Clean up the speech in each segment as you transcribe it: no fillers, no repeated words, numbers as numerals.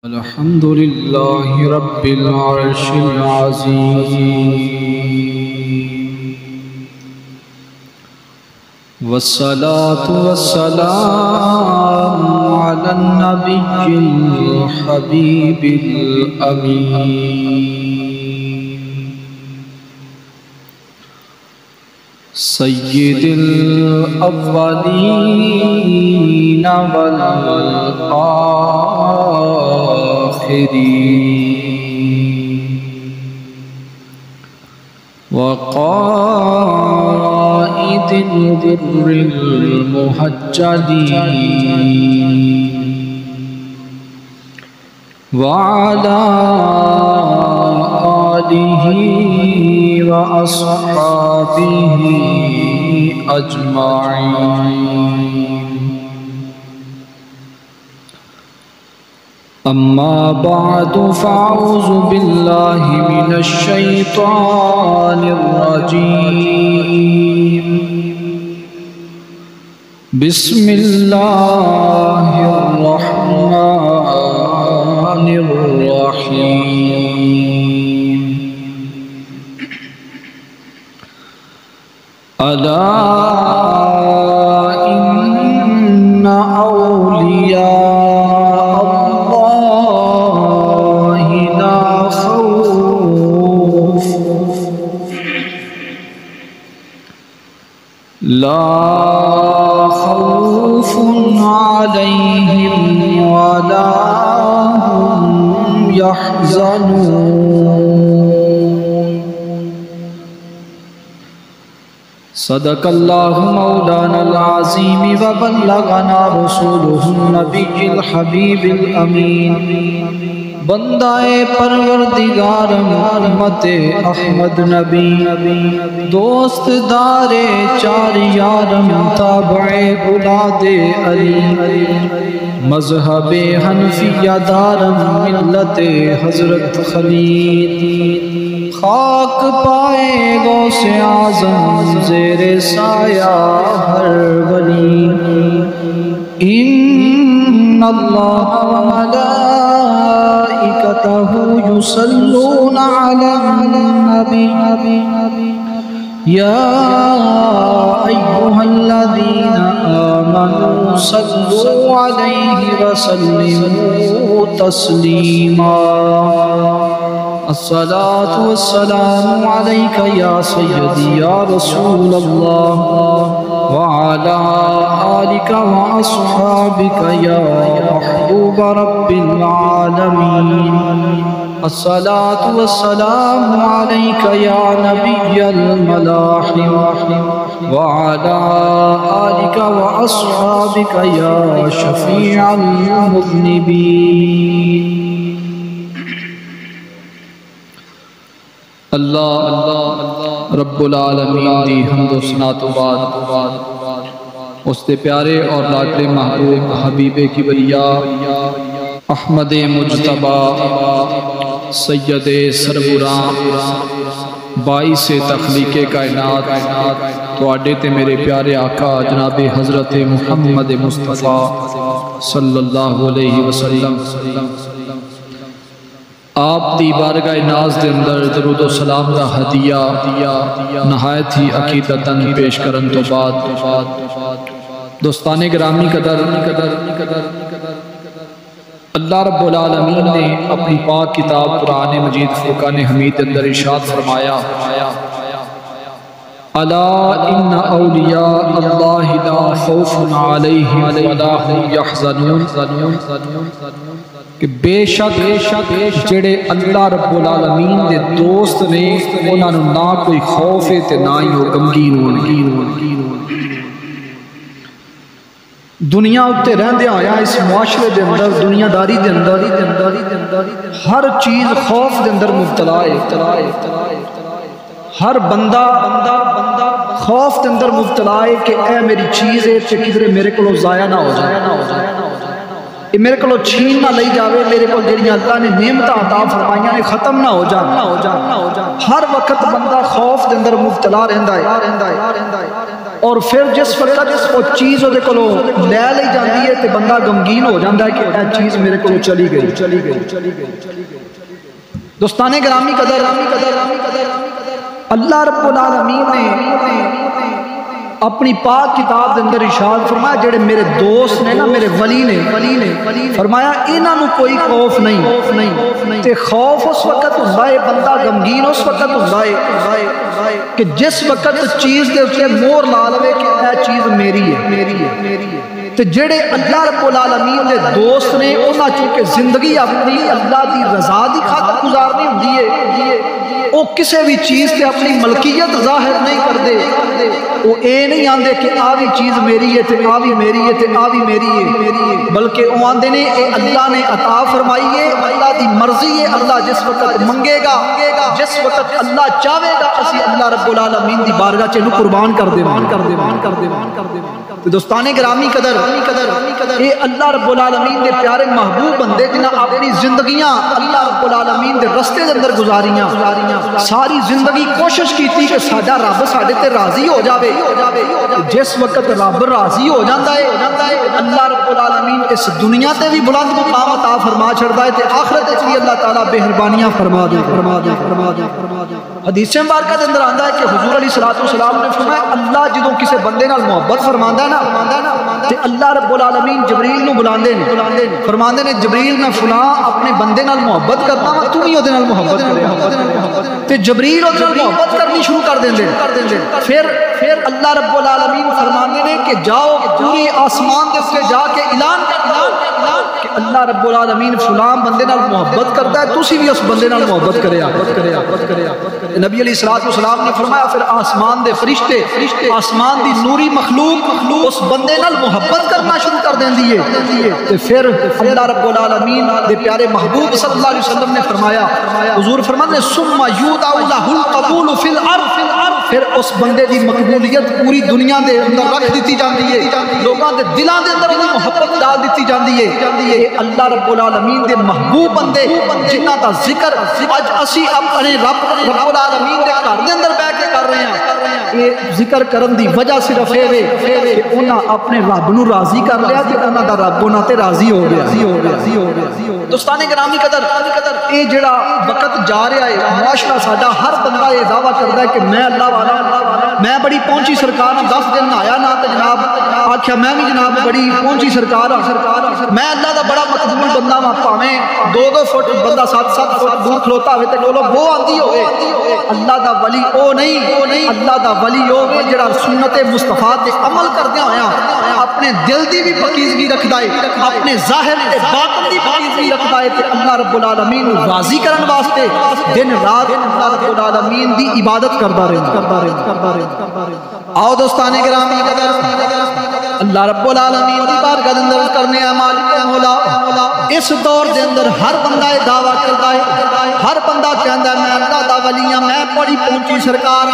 الحمد لله رب العرش العظيم والصلاة والسلام على النبي الحبيب الأمين سيد الأولين والآخرين وقائد الغر المهجلين وعلى آله وأصحابه أجمعين أما بعد فأعوذ بالله من الشيطان الرجيم بسم الله الرحمن الرحيم ألا إن أولياء الله لا خوف عليهم ولا هم يحزنون صدق الله مولانا العظيم وبلغنا رسوله النبي الحبيب الأمين بندہ پروردگار امت احمد نبی دوست دار چار یارم تابع اولاد علی مذہب حنفیہ دارم ملت حضرت خلیل خاک پائے غوث اعظم زیر سایہ ہر ولی ان اللہ وملائکتہ یصلون علی النبی یا ایہا الذین آمنوا صلوا علیہ وسلموا تسلیما الصلاة والسلام عليك يا سيدي يا رسول الله وعلى آلك وأصحابك يا محبوب رب العالمين الصلاة والسلام عليك يا نبي الملاحم وعلى آلك وأصحابك يا شفيع المذنبين اللہ رب العالمین دی حمد و ثنا تو بعد اس دے پیارے اور لاڈلے محبوب حبیب کبریا احمد مجتبی سید سربراں باعث تخلیق کائنات تو آڈے تے میرے پیارے آقا جناب حضرت محمد مصطفیٰ صلی اللہ علیہ وسلم آپ دی بارگاہ ناز دے اندر درود و سلام دا ہدیہ نہایت ہی عقیدتاً پیش کرن تو بعد دوستان گرامی قدر اللہ رب العالمین نے اپنی پاک کتاب قرآن مجید فرقان حمید اندر ارشاد فرمایا الا ان اولیاء اللہ لا خوف علیہم ولا هم یحزنون کہ بے شک جڑے اللہ رب العالمین دے دوست نے انہاں نوں نہ کوئی خوف ہے تے نہ ہی وہ غمگین ہون دنیا اتے رہندے آیا اس معاشرے دے اندر دنیا داری دے اندر ہر چیز خوف دے اندر مبتلا ہے ہر بندہ خوف دے اندر مبتلا ہے کہ اے میری چیز ہے کہ کدھر میرے کو ضائع نہ ہو جائے میرے کو چھین نہ لئی جاوے میرے کو جڑیاں اللہ نے نعمت عطا فرمائیاں نے ختم نہ ہو جان ہر وقت بندہ خوف دے اندر مبتلا رہندا ہے اور پھر جس وقت وہ چیز وہ کولوں لے لی جاتی ہے تو بندہ غمگین ہو جاتا ہے کہ یہ چیز میرے کو چلی گئی. دوستان گرامی قدر اللہ رب العالمین نے اپنی پاک کتاب دے اندر ارشاد فرمایا جڑے میرے دوست نے نا میرے ولی نے فرمایا انہاں نو کوئی خوف نہیں تے خوف اس وقت ہوندا ہے بندہ غمگین اس وقت ہوندا ہے کہ جس وقت چیز دے اوتے مہر لا لوے کہ یہ چیز میری ہے تے جڑے اللہ رب العالمین دے دوست نے انہاں چونکہ زندگی اپنی اللہ دی رضا دی خاطر گزارنی ہوندی ہے وہ کسی بھی چیز تے اپنی ملکیت ظاہر نہیں کردے وہ اے نہیں آندے کہ آ بھی چیز میری ہے تے آ بھی میری ہے تے آ بھی میری ہے بلکہ وہ آندے نے اے اللہ نے عطا فرمائی ہے اللہ دی مرضی ہے اللہ جس وقت منگے گا جس وقت اللہ چاہے گا اسی اللہ رب العالمین دی بارگاہ چ قربان کر دے دوستان گرامی قدر اے اللہ رب العالمین دے پیارے محبوب بندے جنہاں اپنی زندگیاں اللہ رب العالمین دے رستے دے اندر گزاریاں ساری زندگی کوشش کیتی کہ ساڈا رب ساڈے تے راضی ہو جاوے جس وقت رب راضی ہو جاندا ہے اللہ رب العالمین اس دنیا تے بھی بلند مقام عطا فرما چھڑدا ہے تے آخرت وچ بھی اللہ تعالی مہربانیاں فرما دے حدیث مبارکہ دے اندر آندا ہے کہ حضور علیہ الصلوۃ والسلام نے فرمایا اللہ جدوں کسے بندے نال محبت فرماندا ہے نا تے اللہ رب العالمین جبریل نو بلاندے نے فرماندے نے جبریل میں فلاں اپنے بندے نال محبت کرتا ہاں تو بھی اودے نال محبت کرے تے جبریل اودے نال محبت کرنی شروع کر دیندے پھر اللہ رب العالمین فرماندے نے کہ جاؤ پوری آسمان دے اوپر جا کے اعلان کر دو کہ اللہ رب العالمین فلاں بندے نال محبت کرتا ہے تسی بھی اس بندے نال محبت کریا نبی علیہ الصلوۃ والسلام نے فرمایا پھر آسمان دے فرشتے آسمان دی نوری مخلوق اس بندے نال محبت کرنا شروع کر دیندی ہے تے پھر اللہ رب العالمین دے پیارے محبوب صلی اللہ علیہ وسلم نے فرمایا حضور فرماتے ہیں ثم یودع لہ القبول فی الارض پھر اس بندے دی مقبولیت پوری دنیا دے اندر رکھ دیتی جاندی ہے لوگاں دے دلاں دے اندر انہاں محبت ڈال دیتی جاندی ہے اللہ رب العالمین دے محبوب بندے جنہاں دا ذکر اج اسی اپنے رب العالمین دے گھر دے اندر بیٹھ کے کر رہے ہیں یہ ذکر کرن دی وجہ صرف اے وے کہ انہاں اپنے رب نو راضی کر لیا کہ انہاں دا رب انہاں تے راضی ہو گیا دوستان گرامی قدر اے جڑا وقت جا رہا ہے معاشرہ ساڈا ہر بندہ یہ دعویٰ کرتا ہے کہ میں اللہ والا میں بڑی پہنچی سرکار 10 دن آیا نہ تے جناب آکھیا میں بھی جناب بڑی پہنچی سرکار میں اللہ دا بڑا مقبول بندہ وا پاویں 2-2 فٹ بندہ 7-7 فٹ دور کھلوتا ہوئے تے لوگ وہ آندی ہوئے اللہ دا ولی او نہیں اللہ دا ولی او جڑا سنت مصطفیٰ تے عمل کردیا ہویا اپنے دل دی بھی پاکیزگی رکھدا ہے اپنے ظاہر تے باطن دی پاکیزگی رکھدا ہے تے اللہ رب العالمین راضی کرن واسطے دن رات اللہ رب العالمین دی عبادت کردا رہے آؤ دوستان گرامی اللہ رب العالمین دی بارگاہ دے اندر کرنے ہیں مالک مولا اس دور دے اندر ہر بندہ یہ دعویٰ کرتا ہے ہر بندہ کہندا ہے میں اللہ دا ولی ہاں میں بڑی پہنچی سرکار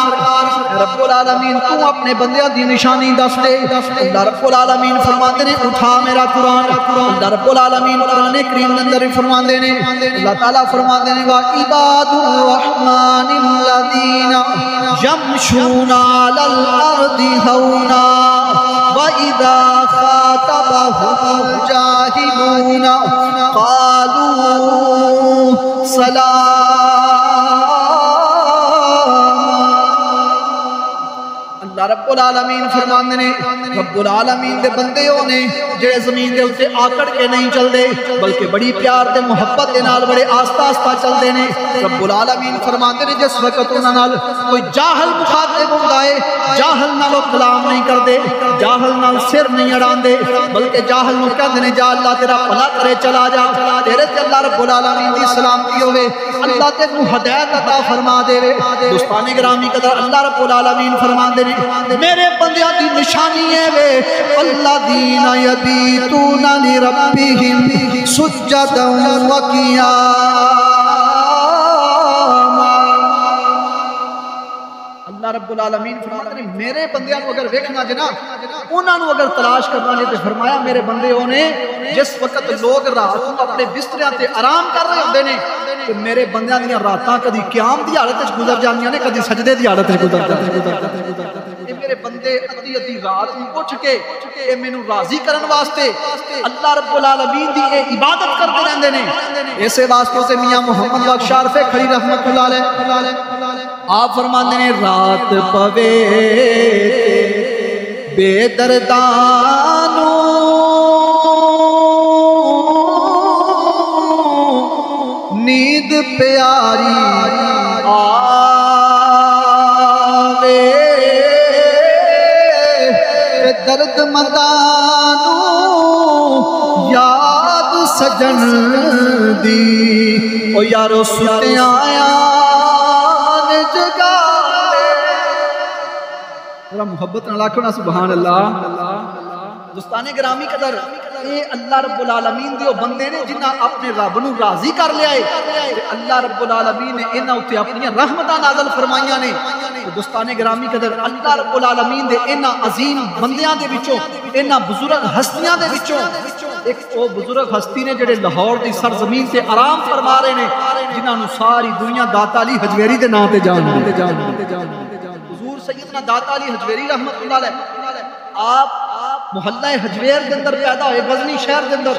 رب العالمین تو اپنے بندیاں دی نشانی دس دے اللہ رب العالمین فرماندے نے اٹھا میرا قرآن اللہ رب العالمین قرآن کریم دے اندر فرماندے نے اللہ تعالیٰ فرماندے نے وَعِبَادُ الرَّحْمَنِ الَّذِينَ يَمْشُونَ عَلَى الْأَرْضِ هَوْنًا وَإِذَا خَاطَبَهُمُ الْجَاهِلُونَ قَالُوا سَلَامًا اللہ رب العالمین فرماندے نے رب العالمین دے بندے ہونے جڑے زمین دے اوتے آکڑ کے نہیں چل دے بلکہ بڑی پیار تے محبت دے نال بڑے آستہ آستہ چل دے نے رب العالمین فرماندے نے جس وقت انہاں نال کوئی جاہل مخاطب ہوندا ہے جاہل نال کلام نہیں کردے جاہل نال سر نہیں اڑاندے بلکہ جاہل نو کہندے نے جا اللہ تیرا بھلا کرے چلا جا تیرے تے اللہ رب العالمین دی سلامتی ہوے اللہ تینوں ہدایت عطا فرما دے دوستان گرامی قدر اللہ رب العالمین فرماندے نے میرے بندیاں دی نشانی ہے وے الذین یبیتون لربہم سجدا وقیاما اللہ رب العالمین فرماتے ہیں میرے بندیاں کو اگر ویکھنا جنا انہاں نو اگر تلاش کرنا جے تے فرمایا میرے بندے ہونے جس وقت لوگ رات کو اپنے بستریاں تے آرام کر رہے ہوندے نے کہ میرے بندیاں دیاں راتاں کدی قیام دی حالت وچ گزر جاندیاں نے کدی سجدے دی حالت وچ گزر جاندیاں اے میرے بندے ادھی ادھی رات نوں اٹھ کے اے مینوں راضی کرن واسطے اللہ رب العالمین دی اے عبادت کرتے رہندے نے اسے واسطے تے میاں محمد بخش شارف کھڑی رحمت اللہ علیہ آپ فرماندے نے رات پوے بے دردانو نیند پیاری آوے درد مندانو یاد سجن دی او یارو ستے آیا جگا ذرا محبت نہ لاکھو نا سبحان اللہ دوستان گرامی قدر اے اللہ رب العالمین دیو بندے نے جنہاں اپنے رب نو راضی کر لیا ہے اللہ رب العالمین نے انہاں اتے اپنی رحمتاں نازل فرمائیاں نے دوستان گرامی قدر اللہ رب العالمین دے انہاں عظیم بندیاں دے وچوں انہاں بزرگ ہستیاں دے وچوں ایک او بزرگ ہستی نے جڑے لاہور دی سرزمین تے آرام فرما رہے نے جنہاں نو ساری دنیا داتا علی حجویری دے نام تے جانتے حضور سیدنا داتا علی حجویری رحمت اللہ علیہ آپ محلہ حجویر کے اندر پیدا ہوئے غزنی شہر کے اندر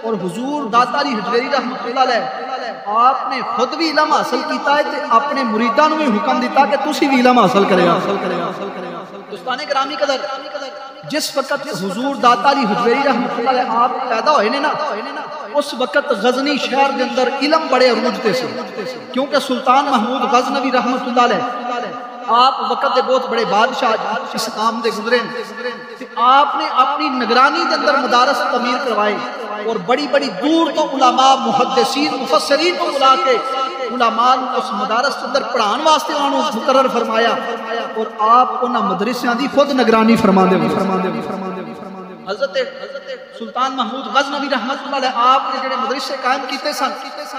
اور حضور داتا علی حجویری رحمت اللہ علیہ آپ نے خود بھی علم حاصل کیتا ہے تے اپنے مریدان میں حکم دیتا کہ تسی بھی علم حاصل کرے دوستان گرامی قدر جس وقت حضور داتا علی حجویری رحمت اللہ علیہ آپ پیدا ہوئے نا اس وقت غزنی شہر کے اندر علم بڑے عروج تے سے کیونکہ سلطان محمود غزنوی رحمت اللہ علیہ آپ وقت دے بہت بڑے بادشاہ اسلام دے گزرے آپ نے اپنی نگرانی دے اندر مدارس تعمیر کروائے اور بڑی بڑی دور تو علماء محدثین مفسرین کو بلا کے علماء اس مدارس کے اندر پڑھان واسطے انہوں مقرر فرمایا اور آپ انہاں مدرسیاں دی خود نگرانی فرما دے حضرت سلطان محمود غزنوی رحمت اللہ علیہ آپ نے جڑے مدرسے قائم کیتے سن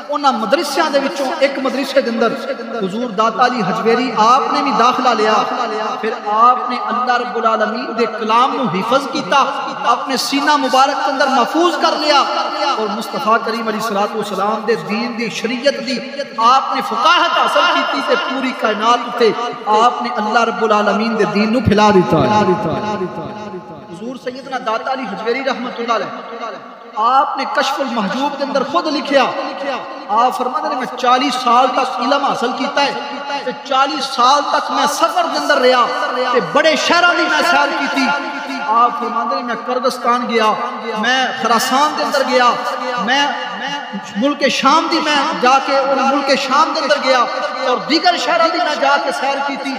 انہاں مدرسیاں دے وچوں ایک مدرسے دے اندر حضور داتا علی حجویری آپ نے بھی داخلہ لیا پھر آپ نے اللہ رب العالمین دے کلام نو حفظ کیتا اپنے سینہ مبارک کے اندر محفوظ کر لیا اور مصطفیٰ کریم علیہ الصلوۃ والسلام دے دین دی شریعت دی آپ نے فقاہت حاصل کیتی تے پوری کائنات تے آپ نے اللہ رب العالمین دے دین نو پھیلا دیتا حضور سیدنا داتا علی حجویری رحمت اللہ علیہ آپ نے کشف المحجوب کے اندر خود لکھیا آپ فرماتے ہیں میں 40 سال تک علم حاصل کیتا ہے 40 سال تک میں سفر کے اندر رہا تے بڑے شہراں دی میں سیر کیتی آپ فرماتے ہیں میں کرغستان گیا میں خراسان کے اندر گیا میں ملک شام دی میں جا کے ملک شام کے اندر گیا اور دیگر شہراں دی میں جا کے سیر کیتی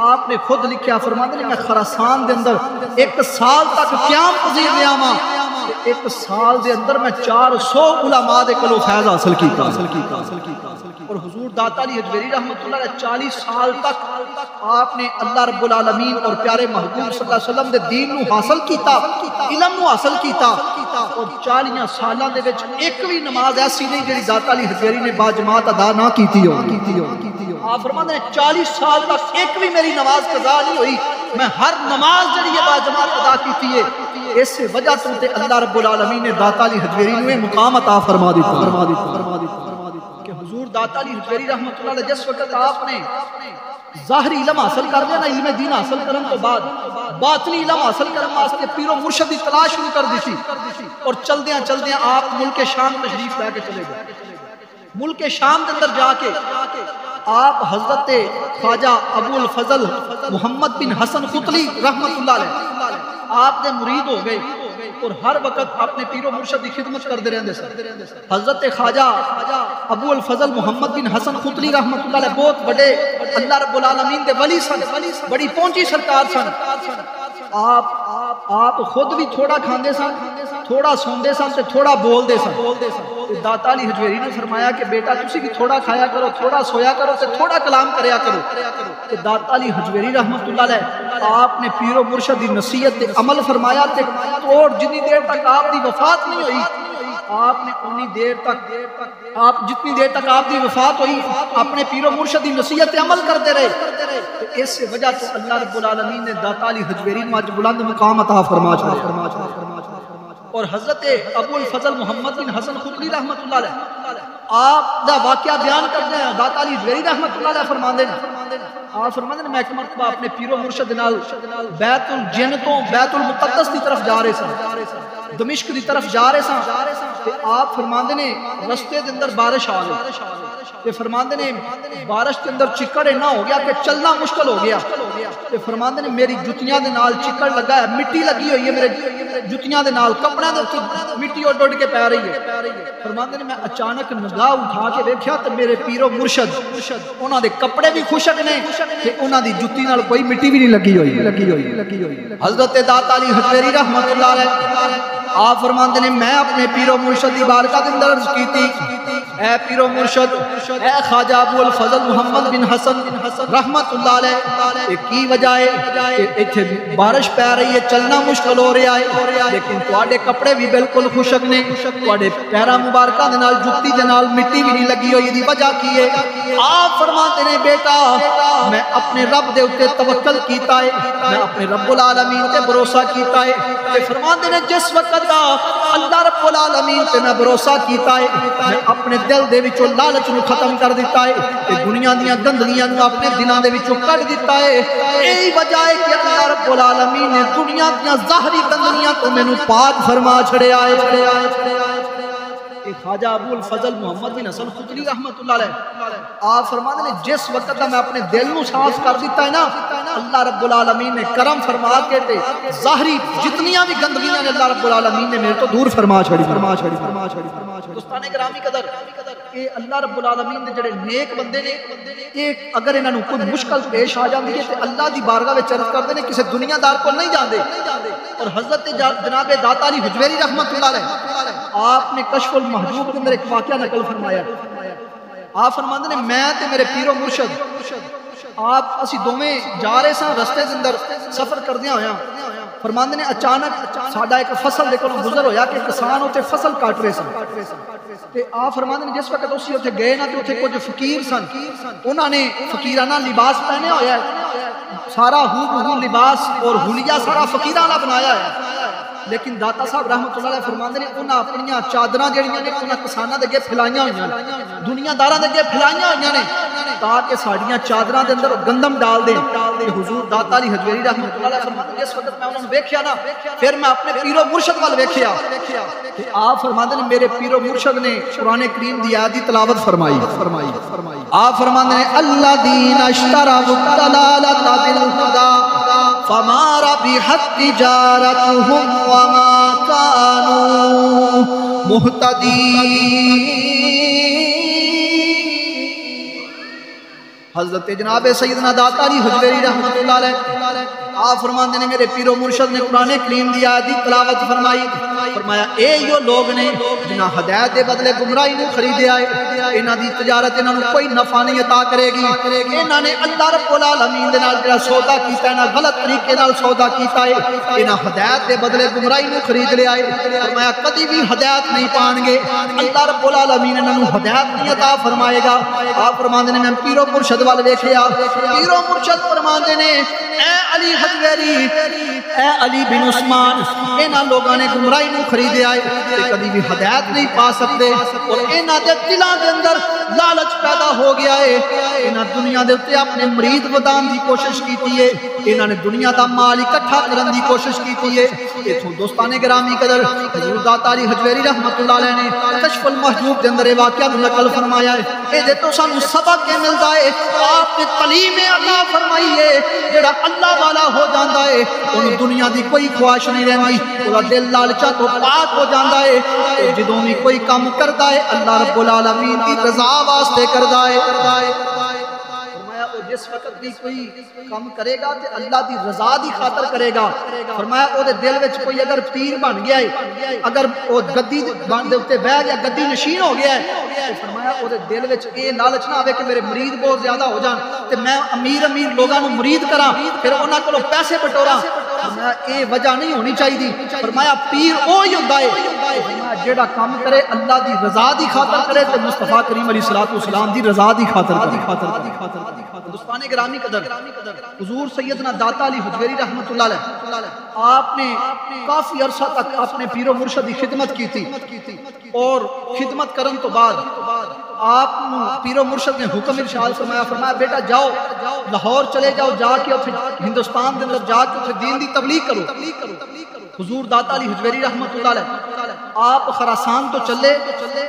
آپ نے خود لکھیا فرماتے ہیں میں خراسان دے اندر 1 سال تک قیام پذیر رہا ہاں 1 سال دے اندر میں 400 علماء دے کولوں فیض حاصل کیتا اور حضور داتا علی حجویری رحمت اللہ علیہ 40 سال تک آپ نے اللہ رب العالمین اور پیارے محبوب صلی اللہ علیہ وسلم دے دین نو حاصل کیتا علم نو حاصل کیتا اور 40 سالاں دے وچ ایک بھی نماز ایسی نہیں جڑی داتا علی حجویری نے با جماعت ادا نہ کیتی ہو آپ فرماتے ہیں 40 سال تک ایک بھی میری نماز قضا نہیں ہوئی میں ہر نماز جڑی ہے با جماعت ادا کیتی ہے اس وجہ تو تے اللہ رب العالمین نے داتا علی حجویری نو مقام عطا فرما دیتا کہ حضور داتا علی حجویری رحمت اللہ علیہ جس وقت آپ نے ظاہری علم حاصل کر لیا نا علم دین حاصل کرن تو بعد باطنی علم حاصل کرن واسطے پیر و مرشد کی تلاش شروع کر دی تھی اور چلدیاں آپ ملک شام تشریف لے کے چلے گئے ملک شام کے اندر جا کے آپ حضرت خواجہ ابو الفضل محمد بن حسن قطلی رحمت اللہ علیہ آپ نے مرید ہو گئے اور ہر وقت اپنے پیر و مرشد کی خدمت کرتے رہندے سن حضرت خواجہ ابو الفضل محمد بن حسن قطلی رحمت اللہ علیہ بہت بڑے اللہ رب العالمین دے ولی سن بڑی پہنچی سرکار سن آپ خود بھی تھوڑا کھاندے سن تھوڑا سوندے سن تے تھوڑا بولدے سن داتا علی حجویری نے فرمایا کہ بیٹا تسی بھی تھوڑا کھایا کرو تھوڑا سویا کرو تے تھوڑا کلام کریا کرو تے داتا علی حجویری رحمت اللہ علیہ آپ نے پیر و مرشد دی نصیحت تے عمل فرمایا تے اور جتنی دیر تک آپ دی وفات نہیں ہوئی آپ نے اتنی دیر تک آپ جتنی دیر تک آپ دی وفات ہوئی اپنے پیر و مرشد دی نصیحت تے عمل کرتے رہے تو اس وجہ سے اللہ رب العالمین نے داتا علی حجویری کو آج بلند مقام عطا فرما چھوڑا اور حضرت ابو الفضل محمد بن حسن قطلی رحمت اللہ علیہ آپ دا واقعہ بیان کرتے ہیں داتا علی حجویری رحمت اللہ علیہ فرماندے ہیں آپ فرماندے ہیں میں ایک مرتبہ اپنے پیر و مرشد نال بیت الجن تو بیت المقدس کی طرف جا رہے سن دمشق کی طرف جا رہے سن آپ فرماندے نے رستے دے اندر بارش آ گئی تے فرماندے نے بارش کے اندر چکڑ نہ ہو گیا کہ چلنا مشکل ہو گیا تے فرماندے نے میری جتیاں دے نال چکڑ لگا ہے مٹی لگی ہوئی ہے میرے جتیاں دے نال کپڑے دے اوپر مٹی اڈ کے پے رہی ہے فرماندے نے میں اچانک نگاہ اٹھا کے دیکھیا تے میرے پیر و مرشد انہاں دے کپڑے بھی خشک نے تے انہاں دی جتی نال کوئی مٹی بھی نہیں لگی ہوئی حضرت داتا علی حجویری رحمت اللہ علیہ آپ فرماندے نے میں اپنے پیر و مرشد دی بارگاہ دے اندر عرض کیتی اے پیر و مرشد اے خواجہ ابو الفضل محمد بن حسن رحمت اللہ علیہ یہ کی وجہ ہے کہ ایتھے بارش پے رہی ہے چلنا مشکل ہو رہا ہے لیکن تواڈے کپڑے بھی بالکل خشک نے تواڈے پیراں مبارکاں دے نال جُتی دے نال مٹی بھی نہیں لگی ہوئی دی وجہ کی ہے آپ فرماتے نے بیٹا میں اپنے رب دے اوتے توکل کیتا ہے میں اپنے رب العالمین تے بھروسہ کیتا ہے تے فرماتے نے جس وقت اللہ رب العالمین تے میں بھروسہ کیتا ہے میں اپنے دل دے وچوں لالچ نو ختم کر دیتا ہے تے دنیا دیاں گندگیاں نو اپنے دلاں دے وچوں کڈ دیتا ہے یہی وجہ ہے کہ اللہ رب العالمین نے دنیا دیاں ظاہری گندگیاں تو مینوں پاک فرما چھڑیا ہے خواجہ ابو الفضل محمد بن حسن خطلی رحمت اللہ علیہ آپ فرماتے ہیں جس وقت میں اپنے دل نو صاف کر دیتا ہے نا اللہ رب العالمین نے کرم فرما کے تے ظاہری جتنیاں بھی گندگیاں نے اللہ رب العالمین نے میرے تو دور فرما چھڑی دوستان گرامی قدر کہ اللہ رب العالمین دے جڑے نیک بندے نے ایک اگر انہاں نو کوئی مشکل پیش آ جاندی ہے تے اللہ دی بارگاہ وچ عرض کردے نے کسی دنیا دار کو نہیں جاندے اور حضرت جناب داتا علی حجویری رحمت اللہ علیہ آپ نے کشف المحجوب کے اندر ایک واقعہ نقل فرمایا آپ فرماندے نے میں تے میرے پیر و مرشد آپ اسی دوویں جا رہے سن رستے دے اندر سفر کردیاں ہویاں فرماندے نے اچانک ساڈا ایک فصل دے کولوں گزر ہویا کہ کسان اوتے فصل کاٹ رہے سن تے آپ فرماندے نے جس وقت اسی اوتے گئے نا تے اوتے کچھ فقیر سن انہاں نے فقیرانہ لباس پہنے ہویا ہے سارا ہو لباس اور حلیہ سارا فقیرانہ بنایا ہے لیکن داتا صاحب رحمت اللہ علیہ فرماندے نے انہاں اپنیاں چادراں جڑیاں نے انہاں کساناں دے اگے پھلائیاں ہوئیاں دنیا داراں دے اگے پھلائیاں ہوئیاں نے تاکہ ساڈیاں چادراں دے اندر گندم ڈال دیں تے حضور داتا علی حجویری رحمت اللہ علیہ فرماندے جس وقت میں انہاں نوں ویکھیا نا پھر میں اپنے پیر و مرشد وال ویکھیا کہ آپ فرماندے نے میرے پیر و مرشد نے قرآن کریم دی آیت دی تلاوت فرمائی آپ فرماندے نے الذین اشتروا الضلالۃ بالہدی فما ربحت تجارتهم وما كانوا مهتدين حضرت جناب سیدنا داتا علی حجویری رحمت اللہ علیہ آپ فرماندے نے میرے پیر و مرشد نے قرآن کریم دی آیت دی تلاوت فرمائی فرمایا اے یو لوگ نے جنہاں ہدایت دے بدلے گمراہی نو خریدے آئے انہاں دی تجارت انہاں نو کوئی نفع نہیں عطا کرے گی انہاں نے اللہ رب العالمین دے نال جڑا سودا کیتا ہے نا غلط طریقے نال سودا کیتا ہے انہاں ہدایت دے بدلے گمراہی نو خرید لے آئے فرمایا کبھی بھی ہدایت نہیں پان گے اللہ رب العالمین انہاں نو ہدایت نہیں عطا فرمائے گا آپ فرماندے نے میں پیر و مرشد وال ویکھیا پیر و مرشد فرماندے نے اے علی حجویری اے علی بن عثمان انہاں لوگاں نے گمراہی نو خریدے آئے تے کبھی بھی ہدایت نہیں پا سکتے اور انہاں دے دلاں دے اندر لالچ پیدا ہو گیا ہے انہاں دنیا دے اوتے اپنے مرید ودان دی کوشش کیتی ہے انہاں نے دنیا دا مال اکٹھا کرن دی کوشش کیتی ہے ایتھوں دوستان گرامی قدر حضور داتا علی حجویری رحمت اللہ علیہ نے کشف المحجوب دے اندر واقعہ نقل فرمایا ہے اے دے تو سانو سبق کے ملدا ہے آپ نے تعلیم عطا فرمائی ہے جڑا اللہ والا ہو جاندا ہے اونوں دنیا دی کوئی خواہش نہیں رہندی اودا دل لالچاں تو پاک ہو جاندا ہے جدوں بھی کوئی کام کردا ہے اللہ رب العالمین دی رضا واسطے کردا ہے فرمایا او جس وقت بھی کوئی کام کرے گا تے اللہ دی رضا دی خاطر کرے گا فرمایا او دے دل وچ کوئی اگر پیر بن گیا ہے اگر او گدی بن دے اوتے بیٹھ گیا گدی نشین ہو گیا ہے فرمایا او دے دل وچ اے لالچ نہ آوے کہ میرے مرید بہت زیادہ ہو جان تے میں امیر لوگاں نوں مرید کراں پھر انہاں کولوں پیسے بٹوراں فرمایا اے وجہ نہیں ہونی چاہیے. فرمایا پیر وہی ہوندا ہے فرمایا جیڑا کام کرے اللہ دی رضا دی خاطر کرے تے مصطفیٰ کریم علیہ الصلوۃ والسلام دی رضا دی خاطر کرے. دوستان گرامی قدر حضور سیدنا داتا علی حجویری رحمۃ اللہ علیہ آپ نے کافی عرصہ تک اپنے پیر و مرشد کی خدمت کی تھی اور خدمت کرن تو بعد آپ پیر و مرشد نے حکم ارشاد فرمایا فرمایا بیٹا جاؤ لاہور چلے جاؤ جا کے ہندوستان کے اندر جا کے دین دی تبلیغ کرو. حضور داتا علی حجویری رحمۃ اللہ علیہ آپ خراسان تو چلے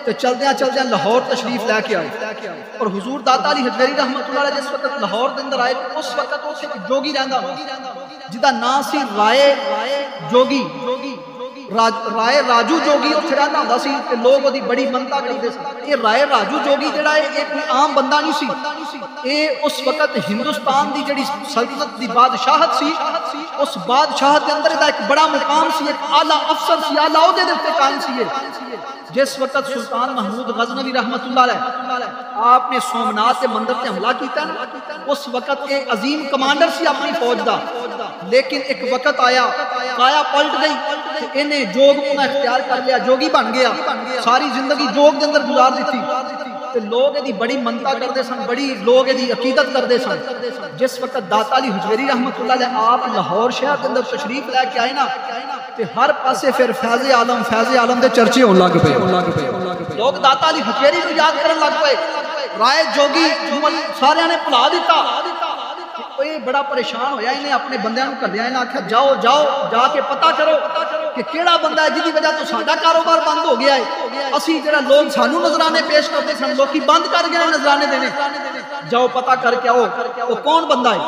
تو چلدیاں لاہور تشریف لے کے آئے اور حضور داتا علی حجویری رحمۃ اللہ علیہ جس وقت لاہور دے اندر آئے اس وقت اس ایک جوگی رہندا جدا نام سی رائے جوگی رائے راجو جوگی اتنے رہندا ہوندا سی تے لوگ اودی بڑی منتا کرتے سن. یہ رائے راجو جوگی جڑا ہے یہ کوئی عام بندہ نہیں سی. یہ اس وقت ہندوستان دی جڑی سلطنت دی بادشاہت سی اس بادشاہت کے اندر دا ایک بڑا مقام سی ایک اعلیٰ افسر سی اعلیٰ عہدے دے تے قائم سی. جس وقت سلطان محمود غزنوی رحمۃ اللہ علیہ آپ نے سومناتھ کے مندر تے حملہ کیتا نا اس وقت ایک عظیم کمانڈر سی اپنی فوج دا لیکن ایک وقت آیا کایا پلٹ گئی انہیں جوگ کو اختیار کر لیا جوگی بن گیا ساری زندگی جوگ دے اندر گزار دیتی تے لوگ دی بڑی منتا کرتے سن بڑی لوگ دی عقیدت کرتے سن. جس وقت داتا علی حجویری رحمۃ اللہ علیہ آپ لاہور شہر کے اندر تشریف لے کے آئے نا تے ہر پاسے پھر فیض عالم دے چرچے ہون لگ پے. لوگ داتا علی حجویری کو یاد کرن لگ پے. رائے جوگی سارے نے بھلا دیتا. یہ بڑا پریشان ہویا انہیں اپنے بندیاں کو کھلیا انہیں آکھیا جاؤ جا کے پتہ کرو کہ کیڑا بندہ ہے جدی وجہ تو ساڈا کاروبار بند ہو گیا ہے اسی جڑا لوگ سانو نظرانے پیش کرتے سن لوکی بند کر گئے نظرانے دینے. جاؤ پتہ کر کے آؤ وہ کون بندہ ہے.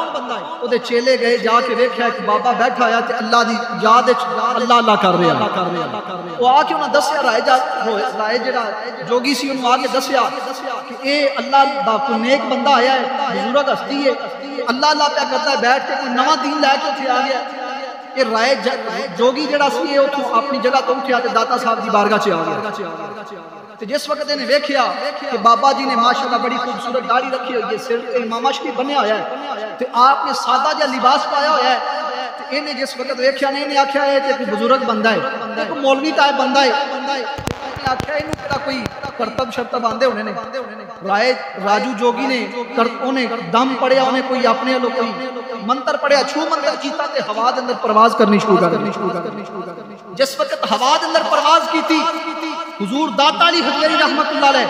وہ دے چیلے گئے جا کے دیکھا ایک بابا بیٹھا آیا تے اللہ دی یاد اللہ کر رہا. وہ آ کے انہاں دسیا رائے جڑا جوگی سی انہوں آ کے دسیا کہ اے اللہ دا کوئی نیک بندہ آیا ہے بزرگ ہستی ہے اللہ پہ کرتا ہے بیٹھ کے کوئی نواں دین لے کے اتنے آ گیا. یہ رائے جوگی جڑا سی یہ اتوں اپنی جگہ تو اٹھیا تے داتا صاحب دی بارگاہ چ آ گیا. تے جس وقت انہیں ویکھیا کہ بابا جی نے ماشاءاللہ بڑی خوبصورت داڑھی رکھی ہوئی ہے سر امامہ شریف بنیا ہوا ہے تے آپ نے سادہ جہا لباس پایا ہوا ہے. انہیں جس وقت ویکھیا نے انہیں آکھیا ہے کہ بزرگ بندہ ہے ایک مولوی ٹائپ بندہ ہے. آکھیا انہوں کیڑا کوئی کرتب شرطب آندے ہونے نے. رائے راجو جوگی نے انہیں دم پڑیا انہیں کوئی اپنے لوگ کوئی منتر پڑیا چھو منتر کیتا تے ہوا دے اندر پرواز کرنی شروع کر دی. جس وقت ہوا دے اندر پرواز کی تھی حضور داتا علی حجویری رحمۃ اللہ علیہ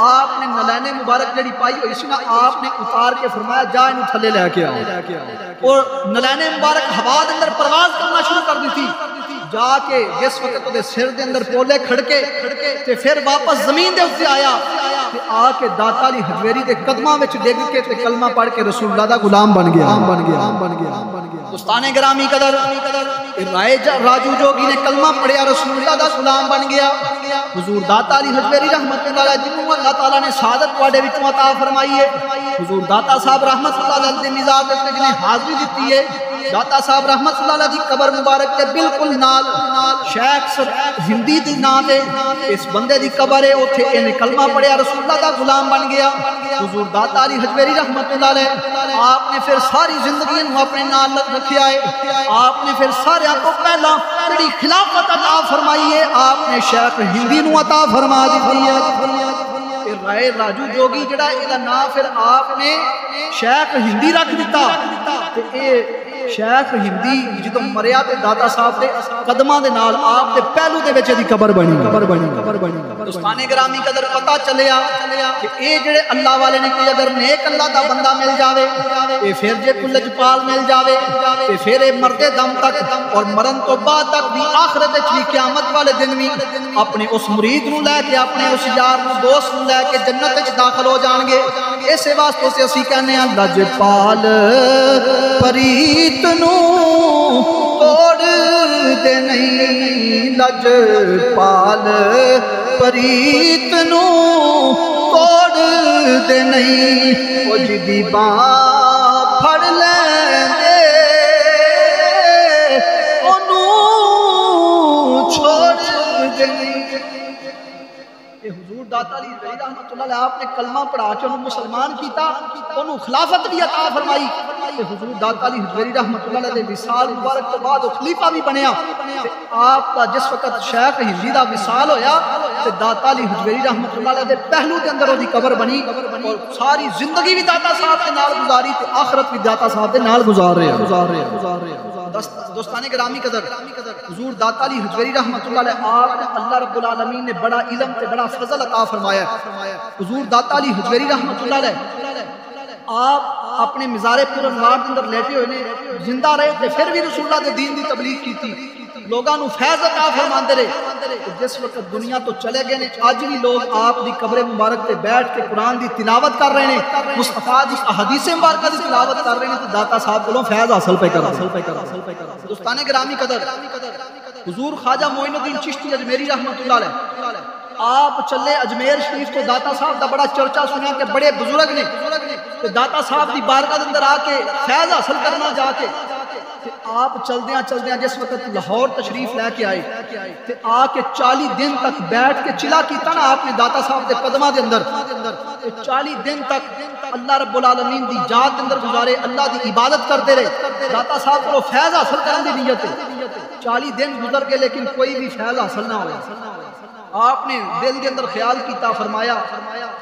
آپ نے نلین مبارک جڑی پائی ہوئی سی نا آپ نے اتار کے فرمایا جا انہوں تھلے لے کے آؤ اور نلین مبارک ہوا دے اندر پرواز کرنا شروع کر دی تھی. جا کے جس وقت دے سر دے اندر پولے کھڑکے تے پھر واپس زمین دے اوپر آیا تے آ کے داتا علی حجویری دے قدماں وچ ڈگ کے تے کلمہ پڑھ کے رسول اللہ دا غلام بن گیا. دوستان گرامی قدر رائے راجو جوگی نے کلمہ پڑھیا رسول اللہ دا غلام بن گیا. حضور داتا علی حجویری رحمت اللہ علیہ جنوں اللہ تعالی نے سعادت تواڈے وچوں عطا فرمائی ہے. حضور داتا صاحب رحمت اللہ علیہ دے مزاج تے جنے حاضری دتی ہے. داتا صاحب رحمت اللہ علیہ دی قبر مبارک کے بالکل نال شیخ ہندی دی نام ہے اس بندے دی قبر ہے اوتھے انہیں کلمہ پڑھیا رسول اللہ دا غلام بن گیا. حضور داتا علی حجویری رحمت اللہ علیہ آپ نے پھر ساری زندگی انہوں اپنے نال رکھیا ہے. آپ نے پھر سارے کو پہلا بڑی خلافت عطا فرمائی ہے آپ نے شیخ ہندی نو عطا فرما دی ہے. رائے راجو جوگی جڑا یہ نام پھر آپ نے شیخ ہندی رکھ دیتا. شیخ ہندی جدو مریا تے داتا صاحب دے قدماں دے نال آپ دے پہلو دے وچ دی قبر بنی. دوستان گرامی قدر پتہ چلیا کہ اے جڑے اللہ والے نے کہ اگر نیک اللہ دا بندہ مل جاوے اے پھر جے کوئی لجپال مل جاوے تے پھر اے مردے دم تک اور مرن تو بعد تک بھی آخرت وچ بھی قیامت والے دن بھی اپنے اس مرید نو لے کے اپنے اس یار نو دوست نو لے کے جنت وچ داخل ہو جان گے. اس واسطے تے اسی کہنے ہیں لجپال پریت نو توڑ دے نہیں لجپال پریت نو توڑ دے نہیں او جدی باں پھڑ لیں دے انہوں چھوڑ دے نہیں. حضور داتا علی حجویری رحمۃ اللہ علیہ آپ نے کلمہ پڑھا کے انہوں مسلمان کیتا انہوں خلافت بھی عطا فرمائی تے حضور داتا علی حجویری رحمۃ اللہ علیہ دے وصال مبارک تو بعد وہ خلیفہ بھی بنیا تے آپ کا جس وقت شیخ ہندی دا وصال ہویا تے داتا علی حجویری رحمۃ اللہ علیہ دے پہلو دے اندر وہ دی قبر بنی اور ساری زندگی بھی داتا صاحب کے نال گزاری تے آخرت بھی داتا صاحب دے نال گزار رہے ہیں دوستان گرامی قدر حضور داتا علی حجویری رحمۃ اللہ علیہ آپ نے اللہ رب العالمین نے بڑا علم تے بڑا فضل عطا فرمایا حضور داتا علی حجویری رحمۃ اللہ علیہ آپ اپنے مزار پر انوار کے اندر لیٹے ہوئے نے زندہ رہے تے پھر بھی رسول اللہ دے دین دی تبلیغ کی تھی لوگاں نو فیض عطا فرماندے رہے جس وقت دنیا تو چلے گئے نے آج بھی لوگ آپ دی قبر مبارک تے بیٹھ کے قرآن دی تلاوت کر رہے ہیں مصطفیٰ دی احادیث مبارکہ دی تلاوت کر رہے ہیں تے داتا صاحب کولوں فیض حاصل پہ کر دوستان گرامی قدر حضور خواجہ معین الدین چشتی اجمیری رحمۃ اللہ علیہ آپ چلے اجمیر شریف تو داتا صاحب دا بڑا چرچا سنیا کہ بڑے بزرگ نے تو داتا صاحب دی بارگاہ اندر آ کے فیض حاصل کرنا جا کے آپ چلدیاں جس وقت لاہور تشریف لے کے آئے تے آ کے 40 دن تک بیٹھ کے چلا کیتا نا آپ نے داتا صاحب دے قدماں دے اندر 40 دن تک اللہ رب العالمین دی یاد دے اندر گزارے اللہ دی عبادت کرتے رہے داتا صاحب کو فیض حاصل کرنے دی نیت ہے 40 دن گزر گئے لیکن کوئی بھی فیض حاصل نہ ہوا آپ نے دل کے اندر خیال کیتا فرمایا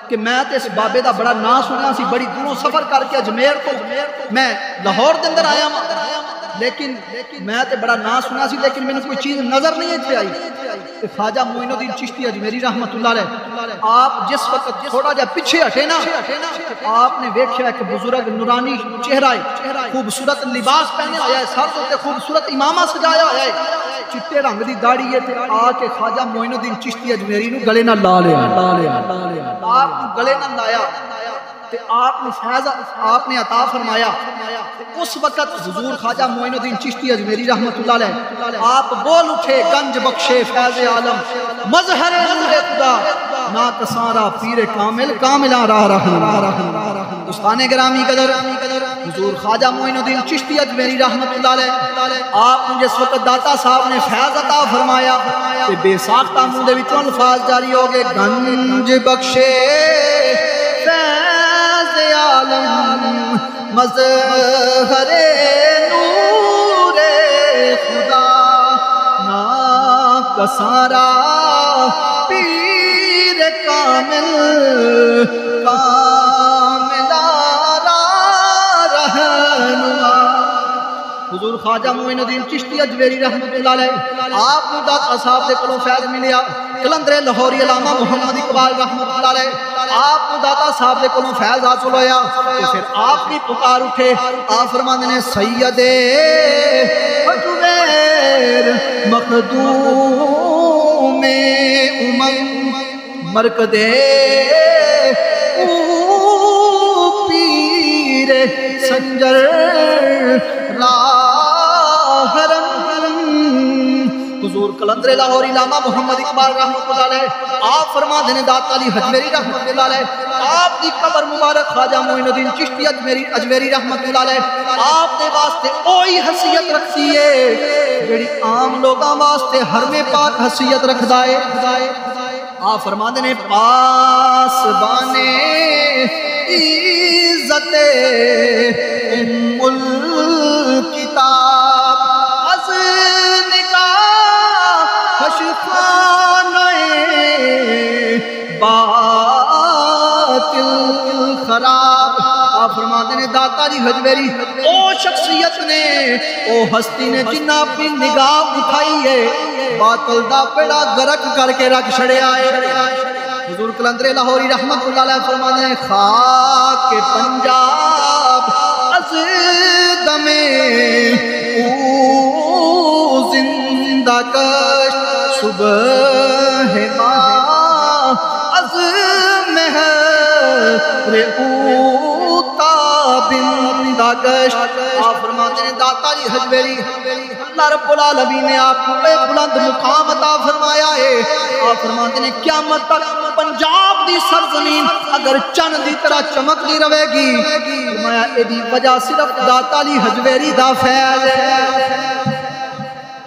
کہ میں تے اس بابے دا بڑا نام سنیا سی بڑی دوروں سفر کر کے اجمیر کو میں لاہور دے اندر آیا لیکن میں تے بڑا نام سنیا سی لیکن میں نے کوئی چیز نظر نہیں اتنے آئی خواجہ معین الدین چشتی اجمیری رحمۃ اللہ علیہ آپ جس وقت تھوڑا جا پیچھے ہٹے نا آپ نے دیکھا کہ بزرگ نورانی چہرہ ہے خوبصورت لباس پہنے آیا ہے سر تے خوبصورت امامہ سجایا ہوا ہے چٹے رنگ دی داڑھی ہے تے آ کے خواجہ معین الدین چشتی اجمیری نو گلے نہ لا لیا آپ گلے نہ لایا تے آپ نے فیض آپ نے عطا فرمایا اس وقت حضور خواجہ معین الدین چشتی اجمیری رحمۃ اللہ علیہ آپ بول اٹھے گنج بخشے فیض عالم مظہر نور خدا نا کسارا پیر کامل کاملا راہ رہا دوستان گرامی قدر حضور خواجہ معین الدین چشتی اجمیری رحمۃ اللہ علیہ آپ نے جس وقت داتا صاحب نے فیض عطا فرمایا تے بے ساختہ منہ دے وچوں الفاظ جاری ہو گئے گنج بخشے فیض عالم مظہر نور خدا نا کسارا پیر کامل کاملا رہنما حضور خواجہ معین الدین چشتی اجمیری رحمۃ اللہ علیہ آپ کو داتا صاحب دے کولوں فیض ملیا کلندر لاہوری علامہ محمد اقبال رحمۃ اللہ علیہ آپ کو داتا صاحب دے کولوں فیض حاصل ہویا پھر آپ بھی پکار اٹھے آپ فرماندے نے سید حجویر مخدوم مرکد پیر سنجر حضور کلندر لاہوری علامہ محمد اقبال رحمۃ اللہ علیہ آپ فرما دینے داتا علی حجویری رحمۃ اللہ علیہ آپ کی قبر مبارک خواجہ معین الدین چشتی اجمیری رحمۃ اللہ علیہ آپ دے واسطے اوہی حیثیت رکھتی ہے جڑی عام لوگاں واسطے حرم پاک حیثیت رکھدا ہے آپ فرما دینے پاس بانے عزت ام الکتاب از نکاح خشخانہ باطل خراب آپ فرما دینے داتا جی حجویری او شخصیت نے او ہستی نے جنہ اپنی نگاہ اٹھائی ہے باطل دا پیڑا گرک کر کے رکھ چھڑے آئے حضور کلندر لاہوری رحمت اللہ علیہ فرمانے خاک پنجاب از دم او زندہ کش صبح ماہ از مہر او تابندہ کش آپ فرماتے ہیں داتا جی حجویری اللہ رب العالمین نے آپ کو بے بلند مقام عطا فرمایا ہے آپ فرماتے ہیں قیامت تک پنجاب دی سرزمین اگر چند دی طرح چمک دی رہے گی فرمایا ایدی وجہ صرف داتا علی حجویری دا فیض ہے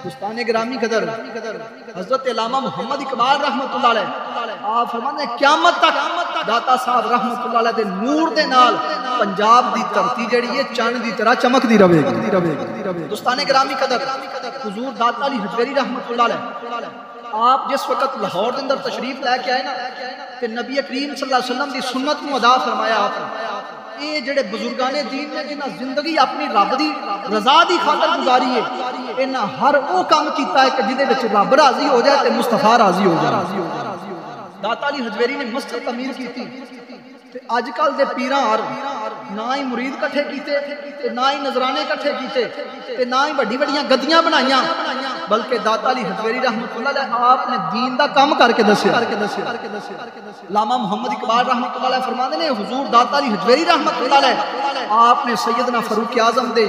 دوستان گرامی قدر حضرت علامہ محمد اقبال رحمت اللہ علیہ آپ فرماتے ہیں قیامت تک داتا صاحب رحمت اللہ علیہ دے نور دے نال پنجاب دی دھرتی جڑی ہے چند دی طرح چمکدی رہے گی. دوستان گرامی قدر حضور داتا علی حجویری رحمت اللہ علیہ آپ جس وقت لاہور دے اندر تشریف لے کے آئے نا کہ نبی کریم صلی اللہ علیہ وسلم دی سنت کو ادا فرمایا آپ نے. یہ جڑے بزرگان دین نے جنہاں زندگی اپنی رب دی رضا دی خاطر گزاری ہے انہاں ہر وہ کام کیتا ہے کہ جدے وچ رب راضی ہو جائے تے مصطفیٰ راضی ہو جائے. داتا علی حجویری نے مسجد تعمیر کیتی تے اج کل دے پیراں نہ ہی مرید کٹھے کیتے تے نہ ہی نذرانے کٹھے کیتے تے نہ ہی بڑی بڑیاں گدیاں بنائیاں بلکہ داتا علی حجویری رحمت اللہ علیہ آپ نے دین دا کام کر کے دسیا. علامہ محمد اقبال رحمت اللہ علیہ فرماتے ہیں حضور داتا علی حجویری رحمت اللہ علیہ آپ نے سیدنا فاروق اعظم دے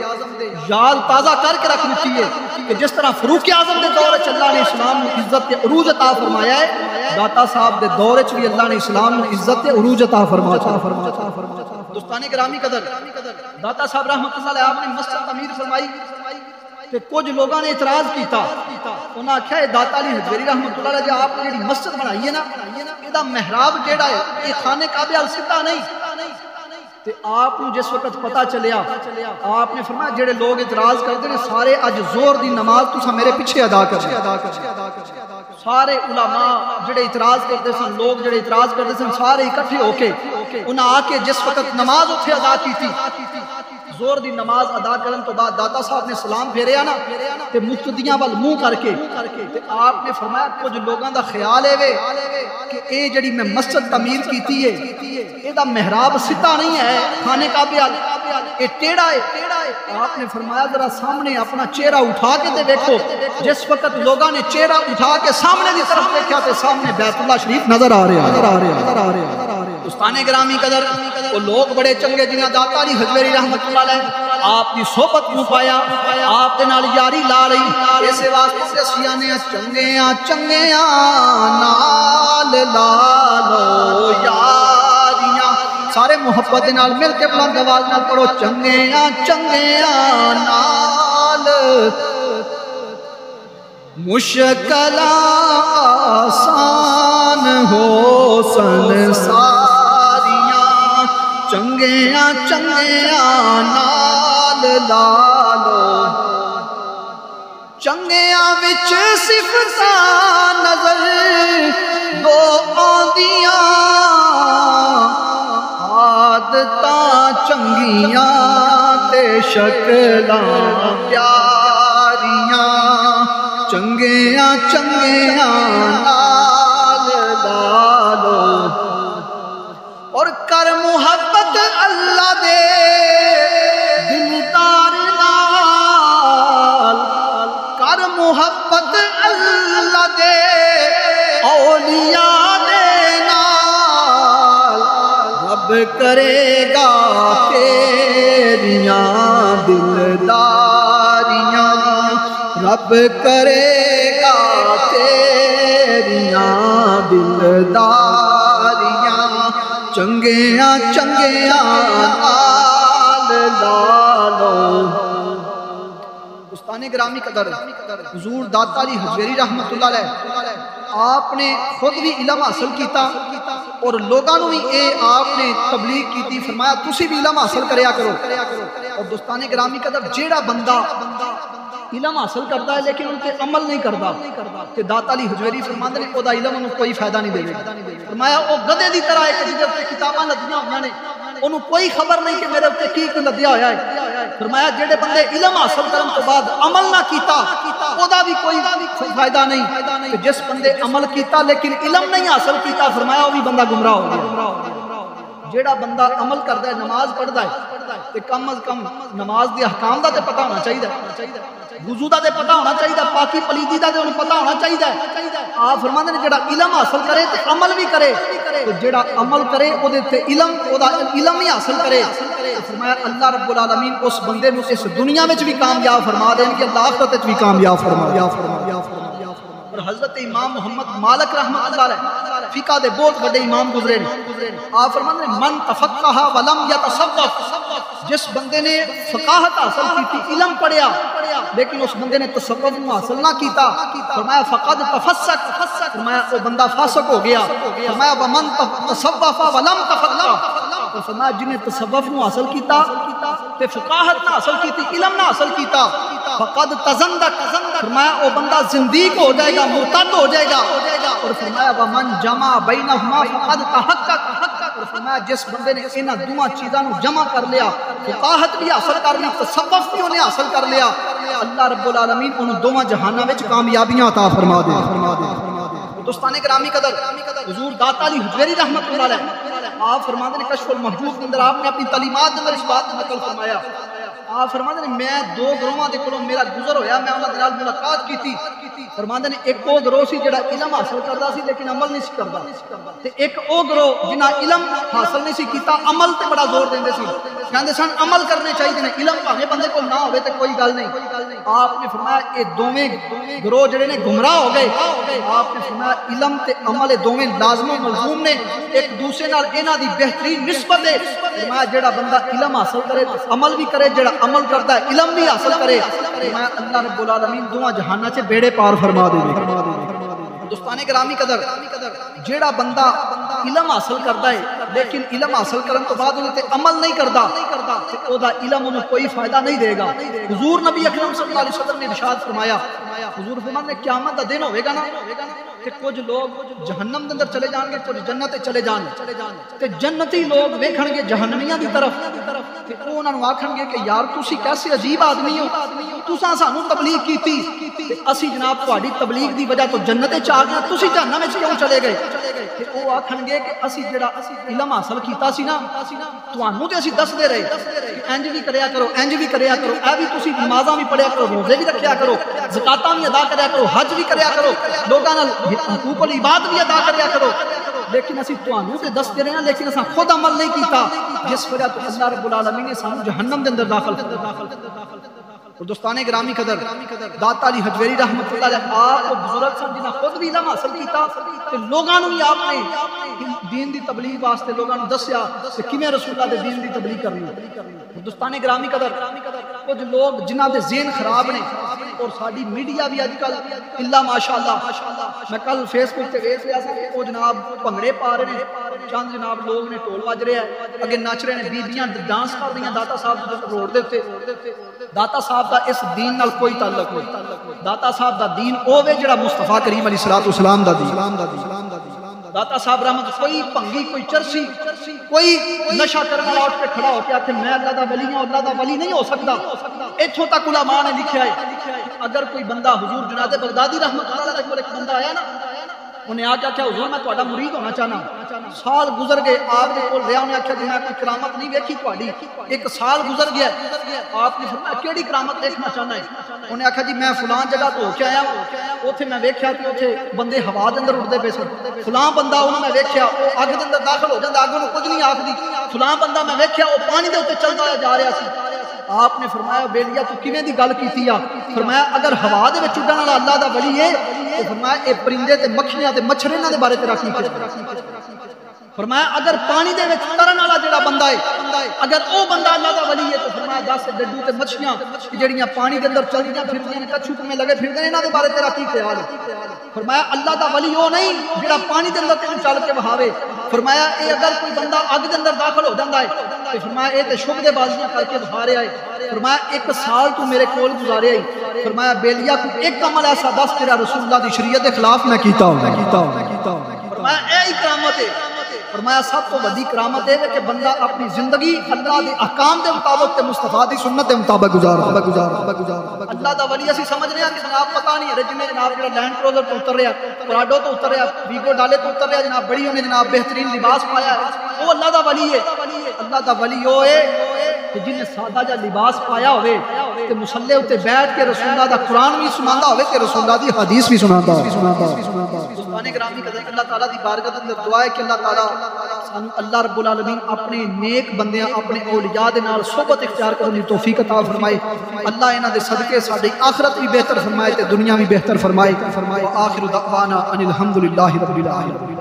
یاد تازہ کر کے رکھ دیتی ہے کہ جس طرح فاروق اعظم دے دور وچ اللہ نے اسلام کو عزت تے عروج عطا فرمایا ہے داتا صاحب دے دور وچ بھی اللہ نے اسلام کو عزت تے عروج عطا فرمایا. دوستان گرامی قدر داتا صاحب رحمت اللہ علیہ آپ نے مسجد تعمیر فرمائی تے کچھ لوگوں نے اعتراض کیتا انہوں نے آکھیا داتا علی حجویری رحمت اللہ علیہ جب آپ نے جڑی مسجد بنائی ہے نا یہ محراب جیڑا ہے یہ خانے کعبے ال سیدھا نہیں تے آپ نے جس وقت پتہ چلیا آپ نے فرمایا جڑے لوگ اعتراض کرتے ہیں سارے اج زور دی نماز تساں میرے پیچھے ادا کر. سارے علماء جڑے اعتراض کرتے سن لوگ جڑے اعتراض کرتے سن سارے اکٹھے ہو کے انہاں آ کے جس وقت نماز اتھے ادا کی تھی زور دی نماز ادا کرن تو بعد داتا صاحب نے سلام پھیریا نا تے مقتدیاں وال منہ کر کے تے آپ نے فرمایا کچھ لوگاں دا خیال ہے کہ اے جڑی میں مسجد تعمیر کیتی ہے اے دا محراب سیدھا نہیں ہے خانے کعبے ال اے ٹیڑھا ہے. آپ نے فرمایا ذرا سامنے اپنا چہرہ اٹھا کے تے دیکھو جس وقت لوگاں نے چہرہ اٹھا کے سامنے دی طرف دیکھا تے سامنے بیت اللہ شریف نظر آ رہا ہے. دوستان گرامی قدر وہ لوگ بڑے چنگے جنہاں داتا علی حجویری رحمت اللہ علیہ آپ کی صحبت کو پایا آپ دے نال یاری لا رہی اس واسطے سے سیانے چنگیاں نال لا لو یاریاں سارے محبت دے نال مل کے بلند آواز نال پڑھو چنگیاں نال مشکل آسان ہو سنساریاں چنگیاں نال لا لو چنگیاں وچ صفتاں نظر دو آندیاں عادتاں چنگیاں تے شکلاں پیاریاں چنگیاں نال لا لو اور کر محبت اللہ دے دلدار نال کر محبت اللہ دے اولیاء دے نال رب کرے گا تیریاں دلداریاں رب کرے گا تیریاں دلداریاں چنگیاں نال لا لو. دوستان گرامی قدر حضور داتا علی حجویری رحمت اللہ علیہ آپ نے خود بھی علم حاصل کیتا اور لوگاں نو بھی اے آپ نے تبلیغ کیتی فرمایا تسی بھی علم حاصل کریا کرو. اور دوستان گرامی قدر جیڑا بندہ علم حاصل کرتا ہے لیکن ان کے عمل نہیں کرتا کہ داتا علی حجویری فرماندے نے او دا علم انہوں کوئی فائدہ نہیں دے گا. فرمایا او گدے دی طرح ہے کہ جدے تے کتاباں لدیاں ہویاں نے انہوں کوئی خبر نہیں کہ میرے اوتے کی لدیا ہویا ہے. فرمایا جڑے بندے علم حاصل کرن تو بعد عمل نہ کیتا او دا بھی کوئی فائدہ نہیں. کہ جس بندے عمل کیتا لیکن علم نہیں حاصل کیتا فرمایا وہ بھی بندہ گمراہ ہو گیا. جیڑا بندہ عمل کردا ہے نماز پڑھدا ہے تے کم از کم نماز دے احکام دا تے پتہ ہونا چاہیے وضو دا تے پتہ ہونا چاہیے پاکی پلیدی دا تے انہوں پتہ ہونا چاہیے. آپ فرماندے نے جیڑا علم حاصل کرے تے عمل بھی کرے تے جیڑا عمل کرے او دے تے علم ہی حاصل کرے فرمایا اللہ رب العالمین اس بندے نو اس دنیا وچ بھی کامیاب فرما دین کہ اللہ آخرت وچ بھی کامیاب فرما. اور حضرت امام محمد مالک رحمۃ اللہ علیہ فقہ دے بہت بڑے امام گزرے نے آپ فرماندے من تفقہ ولم یتصوف جس بندے نے فقاہت حاصل کی تھی، علم پڑھیا، لیکن اس بندے نے تصوف کو حاصل نہ کیتا، فرمایا فقد تفسق، فرمایا وہ بندہ فاسق ہو گیا، فرمایا ومن تصوف ولم تفقہ، فرمایا جن نے تصوف کو حاصل کیتا تے فقاہت نہ حاصل کیتی، علم نہ حاصل کیتا، فقد تزندق، فرمایا وہ بندہ زندیق ہو جائے گا، مرتد ہو جائے گا، اور فرمایا ومن جمع بینہما فقد تحقق، اور فرمایا جس بندے نے انہاں دوہاں چیزاں نو جمع کر لیا، فقاہت بھی حاصل کر لی، تصوف بھی انہیں حاصل کر لیا، اللہ رب العالمین انہوں دوہاں جہانہ وچ کامیابیاں عطا فرما دے۔ دوستان گرامی قدر، حضور داتا علی حجویری رحمت اللہ علیہ آپ فرماتے ہیں کشف المحجوب کے اندر آپ نے اپنی تعلیمات کے اندر اس بات کو نقل فرمایا، آپ فرماتے ہیں میں دو گروہاں دے کولوں میرا گزر ہویا، میں انہاں دے نال ملاقات کی تھی، فرماتے ہیں ایک وہ گروہ سی جڑا علم حاصل کردا سی لیکن عمل نہیں سی کردا، تے ایک وہ گروہ جنہاں علم حاصل نہیں سی کیتا عمل تے بڑا زور دیندے سی، کہندے سن عمل کرنے چاہیے نے، علم بھاویں بندے کو نہ ہوے تے کوئی گل نہیں۔ آپ نے فرمایا اے دوویں گروہ جڑے نے گمراہ ہو گئے، آپ نے فرمایا علم تے عمل دوویں لازم و ملزوم نے، ایک دوسرے نال انہاں دی بہترین نسبت ہے، فرمایا جڑا بندہ علم حاصل کرے عمل بھی کرے، جڑا عمل کرتا ہے علم بھی حاصل کرے، فرمایا اللہ رب العالمین دوہاں جہانہ چ بیڑے پار فرما دے گا۔ دوستان گرامی قدر، جیڑا بندہ علم حاصل کرتا ہے لیکن علم حاصل کرن تو بعد انہیں تے عمل نہیں کرتا، او دا علم انہیں کوئی فائدہ نہیں دے گا۔ حضور نبی اکرم صلی اللہ علیہ وسلم نے ارشاد فرمایا، حضور فرماتے ہیں قیامت دا دن ہوئے گا نا کہ کچھ لوگ جہنم دے اندر چلے جان گے، کچھ جنت چلے جان گے، تے جنتی لوگ ویکھن گے جہنمیاں دی طرف، تے او انہاں نوں آکھن گے کہ یار تسی کیسے عجیب آدمی ہو، تساں سانوں تبلیغ کیتی تے اسی جناب تہاڈی تبلیغ دی وجہ تو جنت وچ آ گئے، تسی جہنم وچ کیوں چلے گئے؟ تے او آکھن گے کہ اسی جڑا علم حاصل کیتا سی نا تانوں تے اسی دسدے رہے کہ انج بھی کریا کرو، انج بھی کریا کرو، اے بھی تسی نمازاں بھی پڑھیا کرو، روزے بھی رکھیا کرو، زکاتاں بھی ادا کریا کرو، حج بھی کریا کرو، لوگاں نال حقوق العباد بھی ادا کریا کرو، لیکن اسی تانوں تے دسدے رہے ہیں لیکن اساں خود عمل نہیں کیتا، جس وجہ تو اللہ رب العالمین نے سانوں جہنم دے اندر داخل کر۔ اور دوستان گرامی قدر، داتا علی حجویری رحمت اللہ علیہ آپ بزرگ سن جنہاں خود بھی علم حاصل کیتا تے لوگاں نوں بھی آپ نے دین دی تبلیغ واسطے لوگاں نوں دسیا کہ کیویں رسول اللہ دے دین دی تبلیغ کرنی ہے۔ دوستان گرامی قدر، کچھ لوگ جنہاں دے ذہن خراب نے، اور ساری میڈیا بھی اج کل الا ماشاءاللہ، میں کل فیس بک تے ویکھ رہا سی وہ جناب بھنگڑے پا رہے ہیں، چند جناب لوگ نے ٹول وج رہے ہیں، اگے نچ رہے ہیں، بیبیاں ڈانس کر رہی ہیں داتا صاحب دے روڈ دے تے، داتا صاحب دا اس دین نال کوئی تعلق نہیں، داتا صاحب دا دین اوے جڑا مصطفیٰ کریم علیہ الصلوۃ والسلام دا دین، داتا صاحب رحمت کوئی بھنگی کوئی چرسی کوئی نشہ کرنے والا اٹھ کے کھڑا ہو کے آکھے میں اللہ دا ولی ہوں، اللہ دا ولی نہیں ہو سکتا، ایتھوں تک علماء نے لکھا ہے۔ اگر کوئی بندہ حضور جناب بغدادی رحمت اللہ علیہ کو ایک بندہ آیا نا، انہیں آ کے آکھیا حضور میں تہاڈا مرید ہونا چاہنا، سال گزر گئے آپ نے کول رہیا، انہیں آکھیا جی میں کوئی کرامت نہیں ویکھی تہاڈی، ایک سال گزر گیا، آپ نے فرمایا کیڑی کرامت دیکھنا چاہنا ہے؟ انہیں آکھیا جی میں فلاں جگہ تو ہو کے آیا، اوتھے میں ویکھیا کہ اوتھے بندے ہوا دے اندر اڑدے پے سن، فلاں بندہ انہوں میں ویکھیا او اگ دے اندر داخل ہو جاندا، اگ نوں کچھ نہیں آکھدی، فلاں بندہ میں ویکھیا او پانی دے اوتے چلدا ہوا جا رہا سی۔ آپ نے فرمایا بیلیا تو کیویں دی گل کیتی آ؟ فرمایا اگر ہوا دے وچ اڑن والا اللہ دا ولی ہے تو فرمایا اے پرندے تے مکھیاں تے مچھر انہاں دے بارے تے رکھ کے، فرمایا اگر پانی دے وچ ترن والا جڑا بندہ ہے اگر او بندہ اللہ دا ولی ہے تو فرمایا دس ڈڈو تے مچھیاں جڑیاں پانی دے اندر چلدیاں پھردیاں نے کچھو تے لگے پھردے انہاں دے بارے تے رکھ کے خیال ہے۔ فرمایا اللہ دا ولی او نہیں جڑا پانی دے اندر تے چل کے بہاوے، فرمایا اے اگر کوئی بندہ اگ دے اندر داخل ہو جاندا ہے تو فرمایا اے تے شبدے بازیاں کر کے بہا رہا ہے، فرمایا ایک سال تو میرے کول گزارے ہے، فرمایا بیلیا کو ایک عمل ایسا دس تیرا رسول اللہ دی شریعت کے خلاف نہ کیتا ہو، فرمایا اے کرامت ہے۔ فرمایا سب تو بڑی کرامت ہے کہ بندہ اپنی زندگی اللہ دے احکام دے مطابق تے مصطفیٰ دی سنت دے مطابق گزار۔ اللہ دا ولی اسی سمجھ رہے ہیں کہ جناب پتہ نہیں ہے جنہیں جناب جڑا لینڈ کروزر تو اتر رہا، پراڈو تو اتر رہا، ویگو ڈالے تو اتر رہا، جناب بڑی انہیں جناب بہترین لباس پایا ہے، وہ اللہ دا ولی ہے۔ اللہ دا ولی وہ ہے کہ جنہیں سادہ جا لباس پایا ہوئے تے مصلی اتے بیٹھ کے رسول اللہ دا قرآن بھی سناندا ہوئے تے رسول اللہ دی حدیث بھی سناندا ہوئے۔ دوستان گرامی قدر اللہ تعالیٰ دی بارگاہ دے اندر دعا ہے کہ اللہ تعالیٰ سانو اللہ رب العالمین اپنے نیک بندیاں اپنے اولیاء دے نال صحبت اختیار کرنے دی توفیق عطا فرمائے، اللہ انہاں دے صدقے ساڈی آخرت بھی بہتر فرمائے تے دنیا بھی بہتر فرمائے۔ وآخر دعوانا ان الحمدللہ رب العالمین۔